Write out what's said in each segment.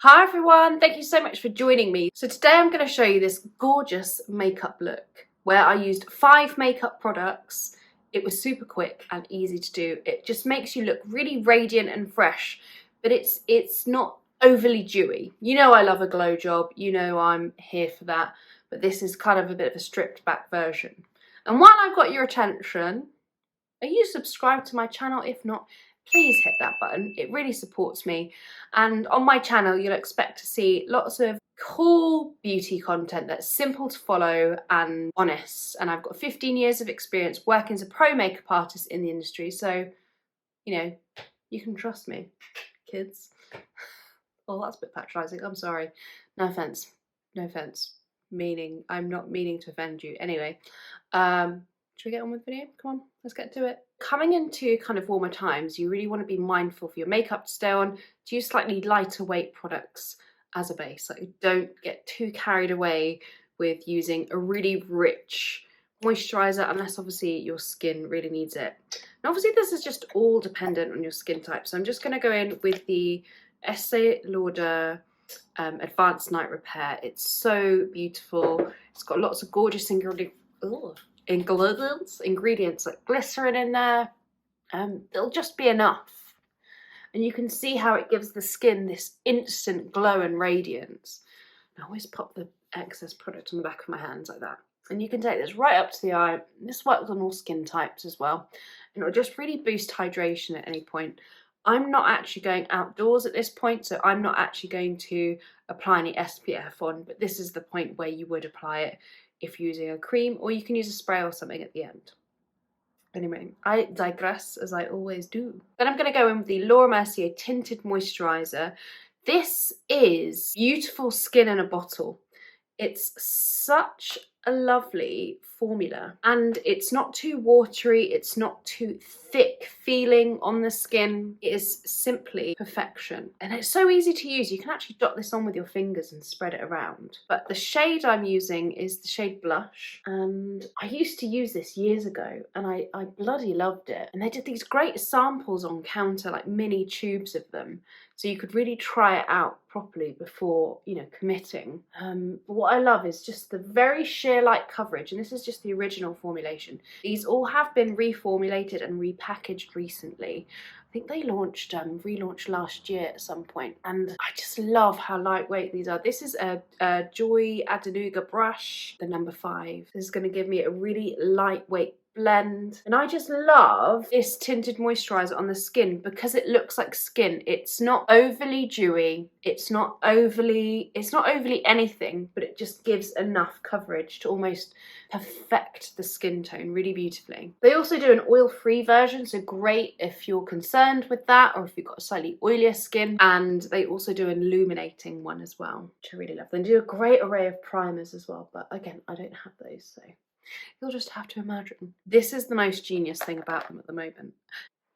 Hi everyone, thank you so much for joining me. So today I'm going to show you this gorgeous makeup look where I used 5 makeup products. It was super quick and easy to do. It just makes you look really radiant and fresh, but it's not overly dewy. You know I love a glow job, you know I'm here for that, but this is kind of a bit of a stripped back version. And while I've got your attention, are you subscribed to my channel? If not, please hit that button. It really supports me. And on my channel, you'll expect to see lots of cool beauty content that's simple to follow and honest. And I've got 15 years of experience working as a pro makeup artist in the industry. So, you know, you can trust me, kids. Oh, that's a bit patronising. I'm sorry. No offence. No offence. Meaning, I'm not meaning to offend you. Anyway, should we get on with the video? Come on, let's get to it. Coming into kind of warmer times, you really want to be mindful for your makeup to stay on, to use slightly lighter weight products as a base. Like, don't get too carried away with using a really rich moisturizer unless obviously your skin really needs it. And obviously this is just all dependent on your skin type. So I'm just going to go in with the Estée Lauder Advanced Night Repair. It's so beautiful. It's got lots of gorgeous ingredients like glycerin in there. It'll just be enough. And you can see how it gives the skin this instant glow and radiance. I always pop the excess product on the back of my hands like that. And you can take this right up to the eye. This works on all skin types as well. And it'll just really boost hydration at any point. I'm not actually going outdoors at this point, so I'm not actually going to apply any SPF on, but this is the point where you would apply it if you're using a cream, or you can use a spray or something at the end. Anyway, I digress as I always do. Then I'm going to go in with the Mercier Tinted Moisturizer. This is beautiful skin in a bottle. It's such a lovely formula, and it's not too watery, it's not too thick feeling on the skin. It is simply perfection, and it's so easy to use. You can actually dot this on with your fingers and spread it around. But the shade I'm using is the shade Blush, and I used to use this years ago and I bloody loved it. And they did these great samples on counter, like mini tubes of them, so you could really try it out properly before, you know, committing. But what I love is just the very sheer light coverage, and this is just the original formulation. These all have been reformulated and repackaged recently. I think they relaunched last year at some point, and I just love how lightweight these are. This is a Joy Adenuga brush, the number 5. This is going to give me a really lightweight blend, and I just love this tinted moisturizer on the skin because it looks like skin. It's not overly dewy, it's not overly anything, but it just gives enough coverage to almost perfect the skin tone really beautifully. They also do an oil-free version, so great if you're concerned with that or if you've got a slightly oilier skin. And they also do an illuminating one as well, which I really love. They do a great array of primers as well, but again, I don't have those, so you'll just have to imagine. This is the most genius thing about them at the moment.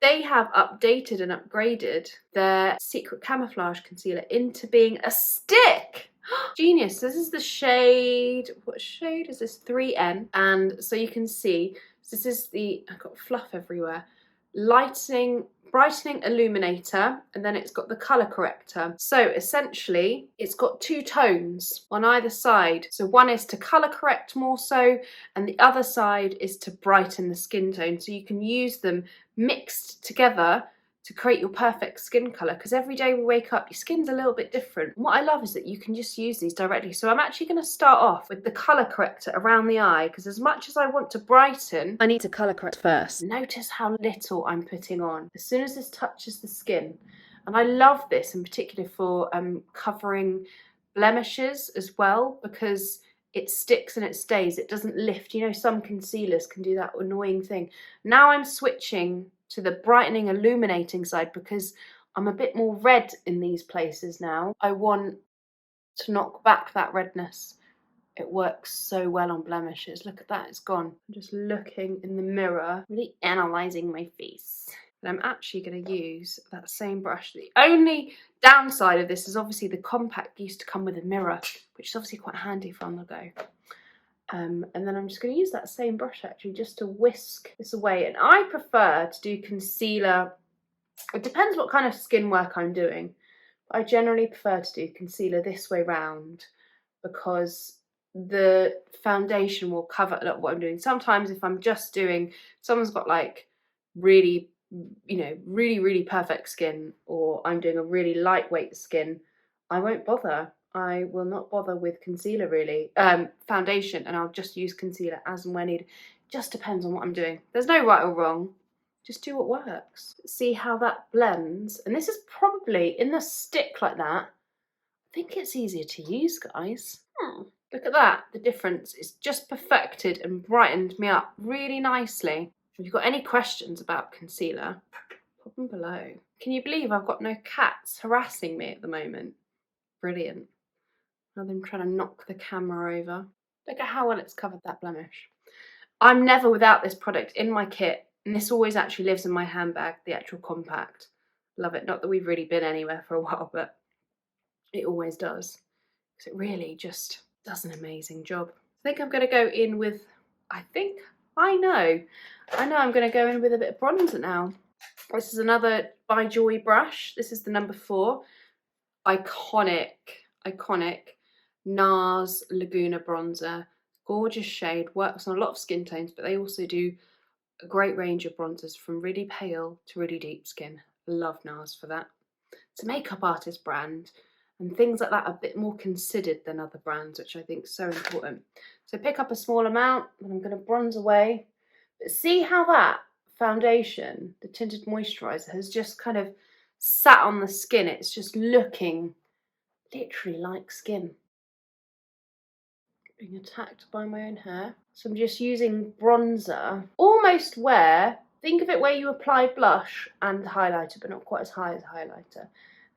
They have updated and upgraded their Secret Camouflage Concealer into being a stick. Genius. This is the shade, what shade is this? 3N. And so you can see, this is the, I've got fluff everywhere, brightening illuminator, and then it's got the colour corrector. So essentially it's got 2 tones on either side. So one is to colour correct more so, and the other side is to brighten the skin tone. So you can use them mixed together to create your perfect skin colour, because every day we wake up, your skin's a little bit different. And what I love is that you can just use these directly. So I'm actually going to start off with the colour corrector around the eye, because as much as I want to brighten, I need to colour correct first. Notice how little I'm putting on as soon as this touches the skin. And I love this in particular for covering blemishes as well, because it sticks and it stays, it doesn't lift. You know, some concealers can do that annoying thing. Now I'm switching to the brightening illuminating side because I'm a bit more red in these places now. I want to knock back that redness. It works so well on blemishes. Look at that, it's gone. I'm just looking in the mirror, really analysing my face. And I'm actually going to use that same brush. The only downside of this is obviously the compact used to come with a mirror, which is obviously quite handy for on the go. And then I'm just going to use that same brush actually just to whisk this away. And I prefer to do concealer. It depends what kind of skin work I'm doing. I generally prefer to do concealer this way round because the foundation will cover a lot of what I'm doing. Sometimes if I'm just doing, someone's got like really, you know, really perfect skin, or I'm doing a really lightweight skin, I won't bother. I will not bother with concealer really, foundation, and I'll just use concealer as and when needed. Just depends on what I'm doing. There's no right or wrong. Just do what works. See how that blends. And this is probably, in the stick like that, I think it's easier to use, guys. Look at that, the difference. It's just perfected and brightened me up really nicely. If you've got any questions about concealer, pop them below. Can you believe I've got no cats harassing me at the moment? Brilliant. Now them trying to knock the camera over. Look at how well it's covered that blemish. I'm never without this product in my kit, and this always actually lives in my handbag, the actual compact. Love it. Not that we've really been anywhere for a while, but it always does. Because it really just does an amazing job. I think I'm going to go in with, I know I'm going to go in with a bit of bronzer now. This is another by Joy brush. This is the number 4. Iconic NARS Laguna bronzer. Gorgeous shade, works on a lot of skin tones, but they also do a great range of bronzers from really pale to really deep skin. Love NARS for that. It's a makeup artist brand, and things like that are a bit more considered than other brands, which I think is so important. So pick up a small amount, and I'm going to bronze away. But see how that foundation, the tinted moisturizer, has just kind of sat on the skin. It's just looking literally like skin. Being attacked by my own hair. So I'm just using bronzer, almost think of it where you apply blush and highlighter, but not quite as high as highlighter.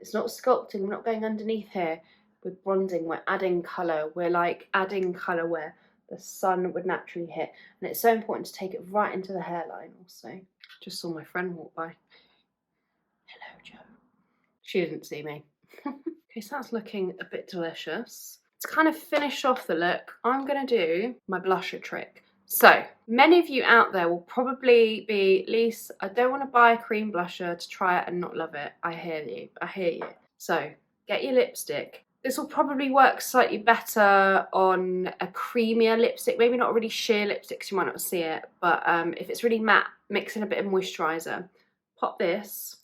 It's not sculpting, we're not going underneath here. With bronzing, we're adding colour. We're like adding colour where the sun would naturally hit. And it's so important to take it right into the hairline also. Just saw my friend walk by. Hello, Joe. She didn't see me. Okay, so that's looking a bit delicious. To kind of finish off the look, I'm going to do my blusher trick. So, many of you out there will probably be, Lise, I don't want to buy a cream blusher to try it and not love it. I hear you. So, get your lipstick. This will probably work slightly better on a creamier lipstick, maybe not a really sheer lipstick because you might not see it, but if it's really matte, mix in a bit of moisturiser. Pop this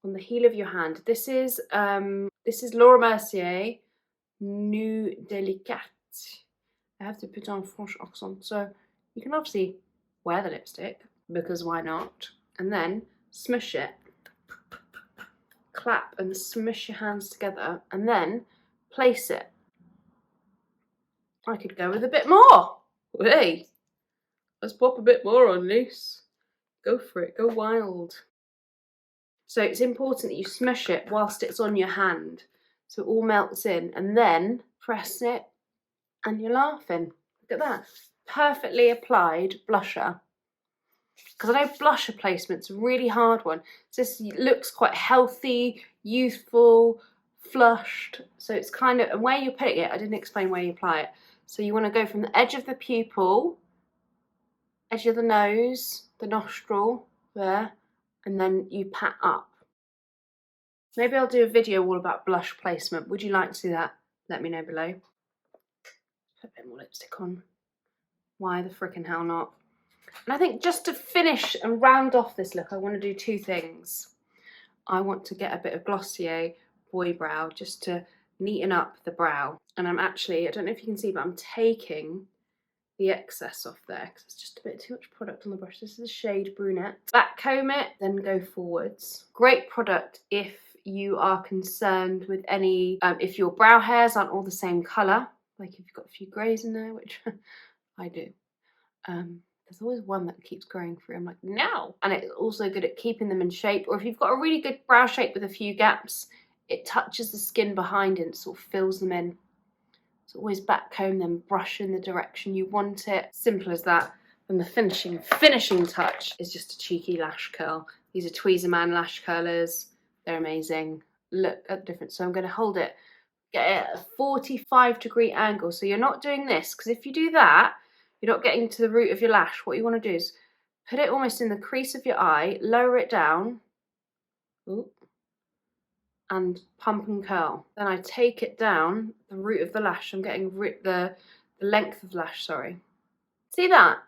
on the heel of your hand. This is Laura Mercier New Delicat. I have to put on French accent, so you can obviously wear the lipstick because why not? And then smush it, clap and smush your hands together, and then place it. I could go with a bit more. Hey, let's pop a bit more on, Lise. Go for it. Go wild. So it's important that you smush it whilst it's on your hand, so it all melts in, and then press it, and you're laughing. Look at that. Perfectly applied blusher. Because I know blusher placement's a really hard one. So this looks quite healthy, youthful, flushed. So it's kind of, and where you're putting it, I didn't explain where you apply it. So you want to go from the edge of the pupil, edge of the nose, the nostril, there, and then you pat up. Maybe I'll do a video all about blush placement. Would you like to see that? Let me know below. Put a bit more lipstick on. Why the frickin' hell not? And I think just to finish and round off this look, I want to do 2 things. I want to get a bit of Glossier Boy brow just to neaten up the brow. And I'm actually, I don't know if you can see, but I'm taking the excess off there because it's just a bit too much product on the brush. This is the shade Brunette. Back comb it, then go forwards. Great product if you are concerned with any, if your brow hairs aren't all the same colour, like if you've got a few greys in there, which I do. There's always one that keeps growing through. I'm like, no! And it's also good at keeping them in shape. Or if you've got a really good brow shape with a few gaps, it touches the skin behind it and sort of fills them in. So always back comb them, brush in the direction you want it. Simple as that. And the finishing touch is just a cheeky lash curl. These are Tweezerman lash curlers. They're amazing. Look at the difference. So I'm going to hold it, get it at a 45-degree angle. So you're not doing this, because if you do that, you're not getting to the root of your lash. What you want to do is put it almost in the crease of your eye, lower it down. Ooh. and pump and curl. Then I take it down the root of the lash. I'm getting the length of lash, sorry. See that?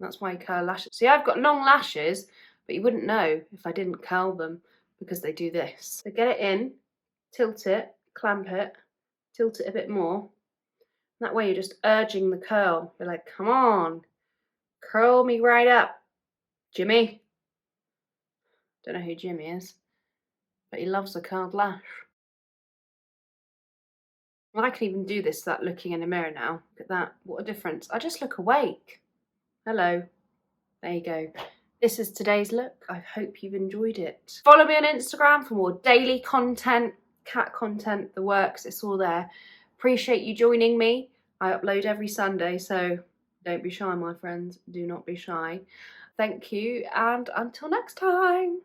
That's why you curl lashes. See, I've got long lashes, but you wouldn't know if I didn't curl them because they do this. So get it in, tilt it, clamp it, tilt it a bit more. That way you're just urging the curl. You're like, come on, curl me right up, Jimmy. Don't know who Jimmy is, but he loves a curled lash. Well, I can even do this without looking in a mirror now. Look at that, what a difference. I just look awake. Hello, there you go. This is today's look. I hope you've enjoyed it. Follow me on Instagram for more daily content, cat content, the works, it's all there. Appreciate you joining me. I upload every Sunday, so don't be shy, my friends. Do not be shy. Thank you, and until next time.